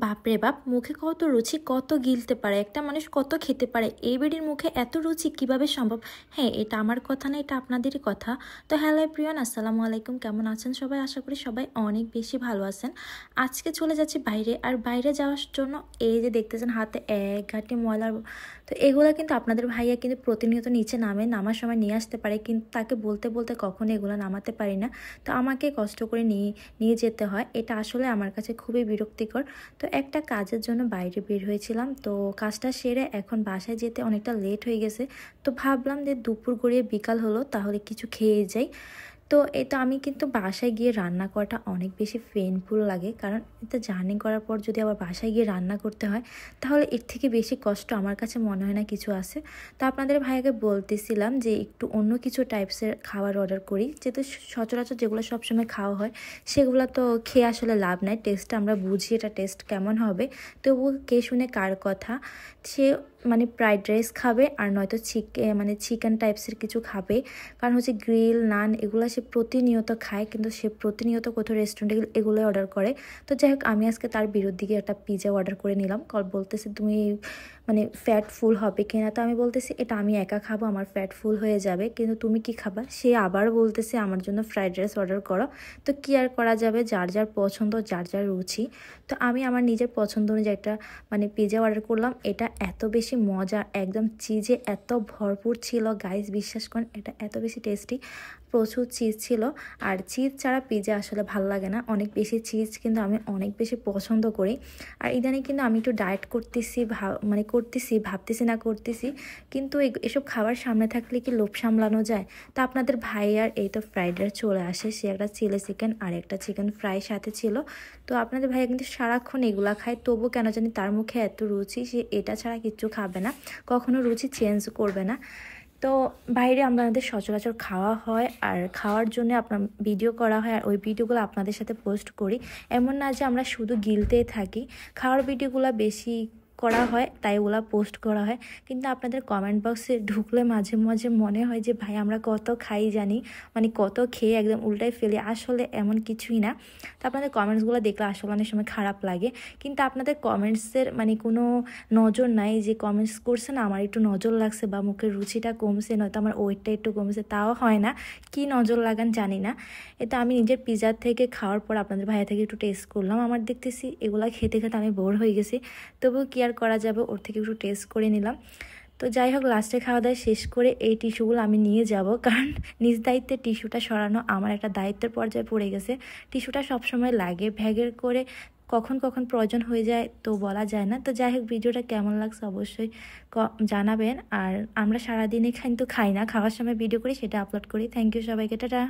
বাপরে বাপ, মুখে কত রুচি, কত গিলতে পারে একটা মানুষ, কত খেতে পারে। এই বেডির মুখে এত রুচি কিভাবে সম্ভব? হ্যাঁ, এটা আমার কথা না, এটা আপনাদেরই কথা। তো হ্যালো এভরিওয়ান, আসসালামু আলাইকুম। কেমন আছেন সবাই? আশা করি সবাই অনেক বেশি ভালো আছেন। আজকে চলে যাচ্ছি বাইরে, আর বাইরে যাওয়ার জন্য এই যে দেখতেছেন হাতে এক ঘাটি ময়লার, তো এগুলো কিন্তু আপনাদের ভাইয়া কিন্তু প্রতিনিয়ত নিচে নামার সময় নিয়ে আসতে পারে, কিন্তু তাকে বলতে বলতে কখনো এগুলো নামাতে পারি না। তো আমাকে কষ্ট করে নিয়ে নিয়ে যেতে হয়। এটা আসলে আমার কাছে খুবই বিরক্তিকর। তো একটা কাজের জন্য বাইরে বের হয়েছিলাম, তো কাজটা সেরে এখন বাসায় যেতে অনেকটা লেট হয়ে গেছে। তো ভাবলাম যে দুপুর গড়িয়ে বিকাল হলো, তাহলে কিছু খেয়ে যাই। তো এটা আমি কিন্তু বাসায় গিয়ে রান্না করাটা অনেক বেশি পেইনফুল লাগে, কারণ এটা জার্নি করার পর যদি আবার বাসায় গিয়ে রান্না করতে হয়, তাহলে এর থেকে বেশি কষ্ট আমার কাছে মনে হয় না কিছু আছে। তো আপনাদের ভাইয়াকে বলতেছিলাম যে একটু অন্য কিছু টাইপসের খাবার অর্ডার করি, যেহেতু সচরাচর যেগুলো সবসময় খাওয়া হয় সেগুলো তো খেয়ে আসলে লাভ নাই। টেস্টটা আমরা বুঝি এটা টেস্ট কেমন হবে, তবুও কে শুনে কার কথা। সে মানে ফ্রাইড রাইস খাবে, আর নয়তো চিকেন টাইপসের কিছু খাবে, কারণ হচ্ছে গ্রিল নান এগুলো সে প্রতিনিয়ত খায়, কিন্তু সে প্রতিনিয়ত কোথাও রেস্টুরেন্টে এগুলো অর্ডার করে। তো যাই হোক, আমি আজকে তার বিরুদ্ধে গিয়ে একটা পিৎজা অর্ডার করে নিলাম। বলতেছে তুমি মানে ফ্যাট ফুল হবে কিনা, তো আমি বলতেছি এটা আমি একা খাবো, আমার ফ্যাট ফুল হয়ে যাবে, কিন্তু তুমি কি খাবা? সে আবার বলতেছে আমার জন্য ফ্রাইড রাইস অর্ডার করো। তো কি আর করা যাবে, যার যার পছন্দ, যার যার রুচি। তো আমি আমার নিজের পছন্দ অনুযায়ী একটা পিৎজা অর্ডার করলাম। এটা এত বেশি মজা, একদম চিজে এত ভরপুর ছিল গাইস, বিশ্বাস করেন এটা এত বেশি টেস্টি। প্রচুর চিজ ছিল, আর চিজ ছাড়া পিৎজা আসলে ভালো লাগে না। অনেক বেশি চিজ কিন্তু আমি অনেক বেশি পছন্দ করি। আর ইদানিং কিন্তু আমি একটু ডায়েট করতেছি, ভাবতেছি না করতেছি, কিন্তু এসব খাবার সামনে থাকলে কি লোভ সামলানো যায়? তো আপনাদের ভাইয়ার এই তো ফ্রাইড রাইস চলে আসে, সে একটা চিলি চিকেন আর একটা চিকেন ফ্রাই সাথে ছিল। তো আপনাদের ভাইয়া কিন্তু সারাক্ষণ এগুলা খায়, তবু কেন জানি তার মুখে এত রুচি, সে এটা ছাড়া কিচ্ছু খাবে না, কখনো রুচি চেঞ্জ করবে না। তো বাইরে আমাদের সচরাচর খাওয়া হয়, আর খাওয়ার জন্য আপনার ভিডিও করা হয়, আর ওই ভিডিওগুলো আপনাদের সাথে পোস্ট করি। এমন না যে আমরা শুধু গিলতেই থাকি, খাওয়ার ভিডিওগুলো বেশি করা হয়, তাই ওগুলো পোস্ট করা হয়। কিন্তু আপনাদের কমেন্ট বক্সে ঢুকলে মাঝে মাঝে মনে হয় যে ভাই আমরা কত খাই জানি, কত খেয়ে একদম উল্টাই ফেলি। আসলে এমন কিছুই না। তো আপনাদের কমেন্টসগুলো দেখলে আসলে অনেক সময় খারাপ লাগে, কিন্তু আপনাদের কমেন্টসের কোনো নজর নাই যে কমেন্টস করছেন আমার একটু নজর লাগছে, বা মুখের রুচিটা কমছে, নয়তো আমার ওয়েটটা একটু কমছে, তাও হয় না। কি নজর লাগান জানি না। এটা আমি নিজের পিৎজার থেকে খাওয়ার পর আপনাদের ভাইয়া থেকে একটু টেস্ট করলাম, আমার দেখতেছি এগুলা খেতে খেতে আমি বোর হয়ে গেছি। তবুও কি আর করা যাবে, ওর থেকে একটু টেস্ট করে নিলাম। তো যাই হোক, লাস্টে খাওয়া দাওয়া শেষ করে এই টিস্যুগুলো আমি নিয়ে যাব, কারণ নিজ দায়িত্বে টিস্যুটা সরানো আমার একটা দায়িত্বের পর্যায়ে পড়ে গেছে। টিস্যুটা সবসময় লাগে, ব্যাগের করে কখন কখন প্রয়োজন হয়ে যায় তো বলা যায় না। তো যাই হোক, ভিডিওটা কেমন লাগছে অবশ্যই জানাবেন। আর আমরা সারাদিনে কিন্তু খাই না, খাওয়ার সময় ভিডিও করি, সেটা আপলোড করি। থ্যাংক ইউ সবাইকে, টাটা।